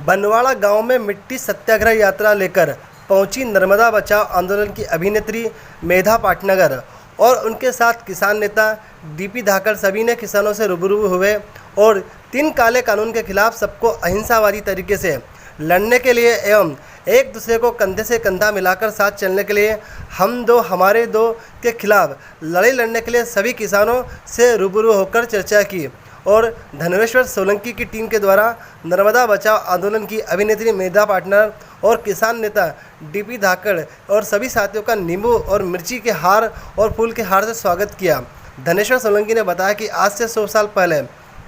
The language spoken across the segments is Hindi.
बनवाड़ा गांव में मिट्टी सत्याग्रह यात्रा लेकर पहुंची नर्मदा बचाओ आंदोलन की अभिनेत्री मेधा पाटनगर और उनके साथ किसान नेता डीपी धाकड़। सभी ने किसानों से रूबरू हुए और 3 काले कानून के खिलाफ सबको अहिंसावादी तरीके से लड़ने के लिए एवं एक दूसरे को कंधे से कंधा मिलाकर साथ चलने के लिए हम दो हमारे दो के खिलाफ लड़ाई लड़ने के लिए सभी किसानों से रूबरू होकर चर्चा की और धनेश्वर सोलंकी की टीम के द्वारा नर्मदा बचाओ आंदोलन की अभिनेत्री मेधा पाटनर और किसान नेता डीपी धाकड़ और सभी साथियों का नींबू और मिर्ची के हार और फूल के हार से स्वागत किया। धनेश्वर सोलंकी ने बताया कि आज से 100 साल पहले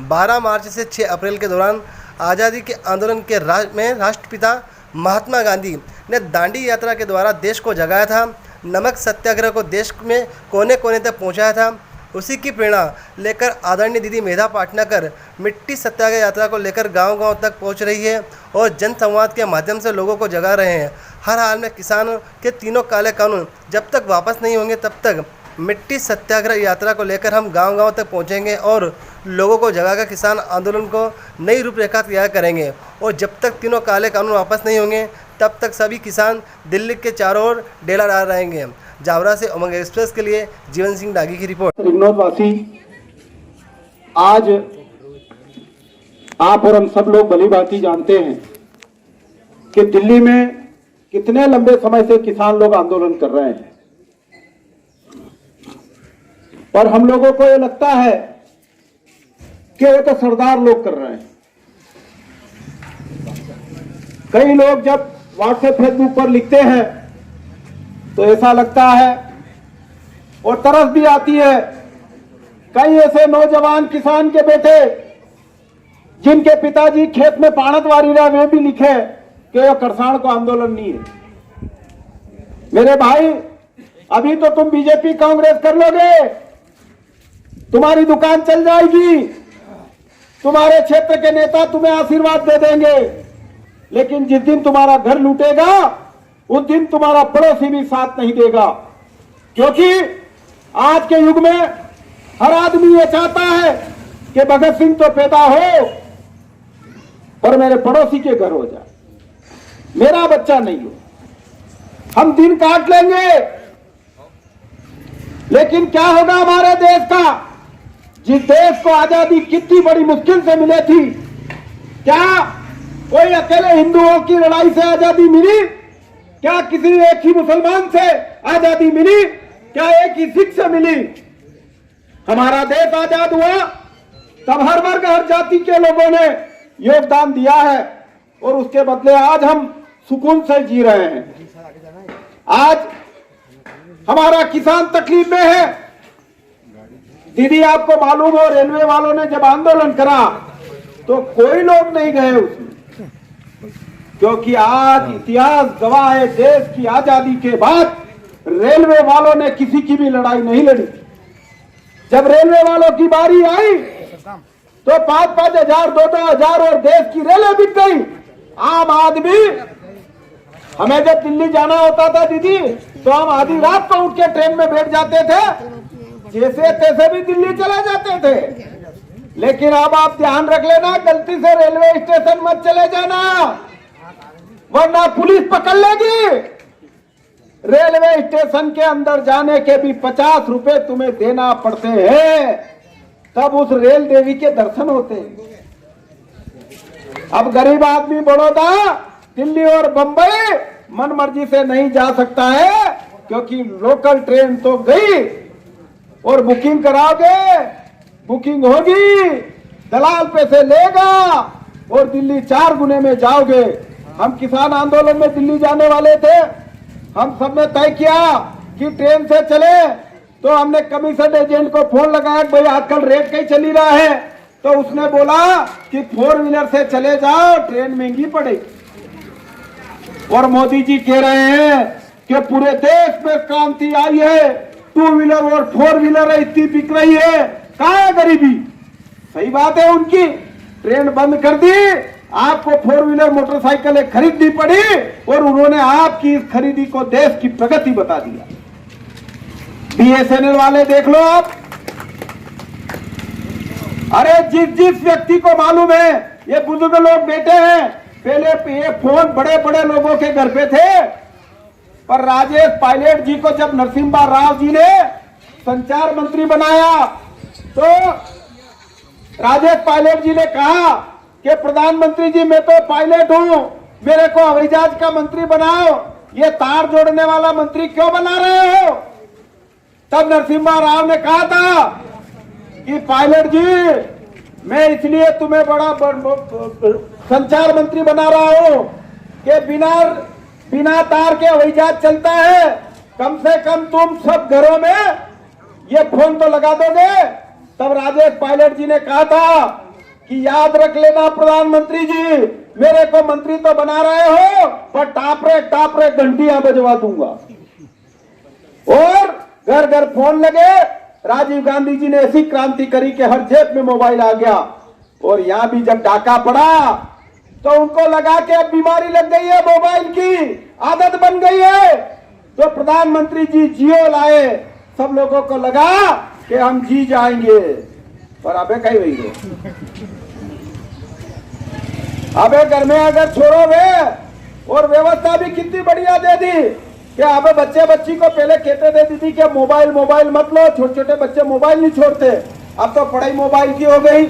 12 मार्च से 6 अप्रैल के दौरान आज़ादी के आंदोलन के में राष्ट्रपिता महात्मा गांधी ने दांडी यात्रा के द्वारा देश को जगाया था, नमक सत्याग्रह को देश में कोने कोने तक पहुंचाया था। उसी की प्रेरणा लेकर आदरणीय दीदी मेधा पाटनगर मिट्टी सत्याग्रह यात्रा को लेकर गांव-गांव तक पहुंच रही है और जनसंवाद के माध्यम से लोगों को जगा रहे हैं। हर हाल में किसानों के 3 काले कानून जब तक वापस नहीं होंगे तब तक मिट्टी सत्याग्रह यात्रा को लेकर हम गांव-गांव तक पहुंचेंगे और लोगों को जगाकर किसान आंदोलन को नई रूपरेखा तैयार करेंगे। और जब तक 3 काले कानून वापस नहीं होंगे तब तक सभी किसान दिल्ली के चारों ओर डेरा डाल रहेंगे। जावरा से उमंग एक्सप्रेस के लिए जीवन सिंह डागी की रिपोर्ट। रिग्नोदवासी, आज आप और हम सब लोग भली भांति जानते हैं कि दिल्ली में कितने लंबे समय से किसान लोग आंदोलन कर रहे हैं, पर हम लोगों को ये लगता है कि वो तो सरदार लोग कर रहे हैं। कई लोग जब व्हाट्सएप फेसबुक पर लिखते हैं तो ऐसा लगता है और तरस भी आती है। कई ऐसे नौजवान किसान के बेटे जिनके पिताजी खेत में पाणत वारी रहे, वे भी लिखे कि यह करसान को आंदोलन नहीं है। मेरे भाई, अभी तो तुम बीजेपी कांग्रेस कर लोगे, तुम्हारी दुकान चल जाएगी, तुम्हारे क्षेत्र के नेता तुम्हें आशीर्वाद दे देंगे, लेकिन जिस दिन तुम्हारा घर लूटेगा उस दिन तुम्हारा पड़ोसी भी साथ नहीं देगा। क्योंकि आज के युग में हर आदमी ये चाहता है कि भगत सिंह तो पैदा हो पर मेरे पड़ोसी के घर हो जाए, मेरा बच्चा नहीं हो। हम दिन काट लेंगे, लेकिन क्या होगा हमारे देश का? जिस देश को आजादी कितनी बड़ी मुश्किल से मिली थी, क्या कोई अकेले हिंदुओं की लड़ाई से आजादी मिली? क्या किसी एक ही मुसलमान से आजादी मिली? क्या एक ही सिख से मिली? हमारा देश आजाद हुआ तब हर वर्ग हर जाति के लोगों ने योगदान दिया है और उसके बदले आज हम सुकून से जी रहे हैं। आज हमारा किसान तकलीफ में है। दीदी, आपको मालूम हो, रेलवे वालों ने जब आंदोलन करा तो कोई लोग नहीं गए उसमें, क्योंकि आज इतिहास गवाह है, देश की आजादी के बाद रेलवे वालों ने किसी की भी लड़ाई नहीं लड़ी। जब रेलवे वालों की बारी आई तो 5-5 हजार 2-2 हजार और देश की रेलें बिक गई। आम आदमी, हमें जब दिल्ली जाना होता था दीदी, तो हम आधी रात को उठ के ट्रेन में बैठ जाते थे, जैसे तैसे भी दिल्ली चले जाते थे। लेकिन अब आप ध्यान रख लेना, गलती से रेलवे स्टेशन मत चले जाना, वरना पुलिस पकड़ लेगी। रेलवे स्टेशन के अंदर जाने के भी 50 रुपए तुम्हें देना पड़ते हैं, तब उस रेल देवी के दर्शन होते हैं। अब गरीब आदमी बड़ौदा, दिल्ली और बंबई मन मर्जी से नहीं जा सकता है, क्योंकि लोकल ट्रेन तो गई और बुकिंग कराओगे, बुकिंग होगी, दलाल पैसे लेगा और दिल्ली 4 गुने में जाओगे। हम किसान आंदोलन में दिल्ली जाने वाले थे, हम सबने तय किया कि ट्रेन से चले, तो हमने कमीशन एजेंट को फोन लगाया, भाई आजकल रेट कहीं चली रहा है, तो उसने बोला कि 4 व्हीलर से चले जाओ, ट्रेन महंगी पड़ेगी। और मोदी जी कह रहे हैं कि पूरे देश में क्रांति आई है, 2 व्हीलर और 4 व्हीलर इतनी बिक रही है, कहाँ है गरीबी? सही बात है उनकी, ट्रेन बंद कर दी, आपको 4 व्हीलर मोटरसाइकिलें खरीदनी पड़ी और उन्होंने आपकी इस खरीदी को देश की प्रगति बता दिया। बीएसएनएल वाले देख लो आप, अरे जिस व्यक्ति को मालूम है, ये बुजुर्ग लोग बैठे हैं, पहले ये फोन बड़े बड़े लोगों के घर पे थे, पर राजेश पायलट जी को जब नरसिम्हा राव जी ने संचार मंत्री बनाया तो राजेश पायलट जी ने कहा कि प्रधानमंत्री जी मैं तो पायलट हूं, मेरे को हवाई जहाज का मंत्री बनाओ, ये तार जोड़ने वाला मंत्री क्यों बना रहे हो? तब नरसिम्हा राव ने कहा था कि पायलट जी मैं इसलिए तुम्हें बड़ा संचार मंत्री बना रहा हूं कि बिना तार के हवाई जहाज चलता है, कम से कम तुम सब घरों में ये फोन तो लगा दोगे। तब राजेश पायलट जी ने कहा था कि याद रख लेना प्रधानमंत्री जी, मेरे को मंत्री तो बना रहे हो पर टापरे घंटियां बजवा दूंगा। और घर घर फोन लगे। राजीव गांधी जी ने ऐसी क्रांति करी कि हर जेब में मोबाइल आ गया। और यहां भी जब डाका पड़ा तो उनको लगा कि अब बीमारी लग गई है, मोबाइल की आदत बन गई है, तो प्रधानमंत्री जी जियो लाए। सब लोगों को लगा कि हम जी जाएंगे, पर अबे कहीं वही है। अबे घर में अगर छोड़ोगे, और व्यवस्था भी कितनी बढ़िया दे दी कि अबे बच्चे बच्ची को पहले कहते थे दीदी कि मोबाइल मत लो, छोटे छोटे बच्चे मोबाइल नहीं छोड़ते, अब तो पढ़ाई मोबाइल की हो गई।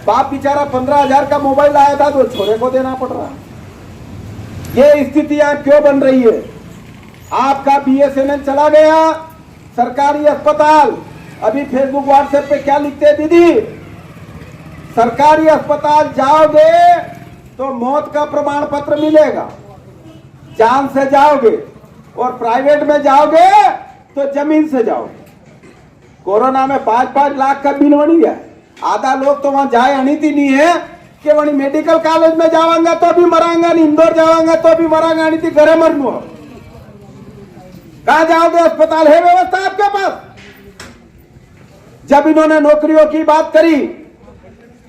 बाप बेचारा 15,000 का मोबाइल लाया था तो छोरे को देना पड़ रहा। ये स्थितियां क्यों बन रही है? आपका BSNL चला गया, सरकारी अस्पताल। अभी फेसबुक व्हाट्सएप पे क्या लिखते हैं दीदी? सरकारी अस्पताल जाओगे तो मौत का प्रमाण पत्र मिलेगा, जान से जाओगे, और प्राइवेट में जाओगे तो जमीन से जाओगे। कोरोना में 5-5 लाख का बिल बनी है। आधा लोग तो वहां जाए अनिति नहीं है कि वही मेडिकल कॉलेज में जावांगा तो भी मरांगा नहीं, इंदौर जावांगा तो भी मरांगा अनिति, घरे मरनू। कहा जाओगे? अस्पताल है व्यवस्था आपके पास? जब इन्होंने नौकरियों की बात करी,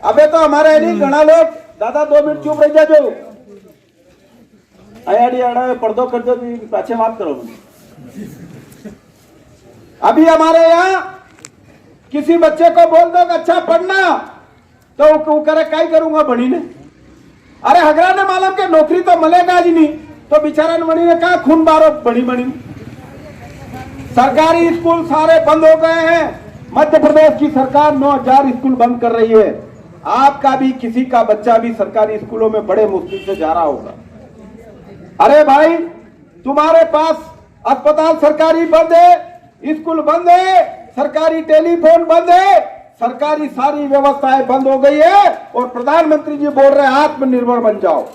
अबे तो हमारे नहीं घना लोग, दादा 2 मिनट चुप रह जाओ, आया पर्दो कर दो, पाछे बात करो। अभी हमारे यहाँ किसी बच्चे को बोल दो अच्छा पढ़ना तो वो करे क्या करूंगा बड़ी ने, अरे हगरा ने मालूम के नौकरी तो मिलेगा जी नहीं, तो बेचारा बड़ी ने कहा खून बारो बड़ी। सरकारी स्कूल सारे बंद हो गए हैं। मध्य प्रदेश की सरकार 9,000 स्कूल बंद कर रही है। आपका भी किसी का बच्चा भी सरकारी स्कूलों में बड़े मुश्किल से जा रहा होगा। अरे भाई तुम्हारे पास अस्पताल सरकारी बंद है, स्कूल बंद है, सरकारी टेलीफोन बंद है, सरकारी सारी व्यवस्थाएं बंद हो गई है, और प्रधानमंत्री जी बोल रहे हैं आत्मनिर्भर बन जाओ।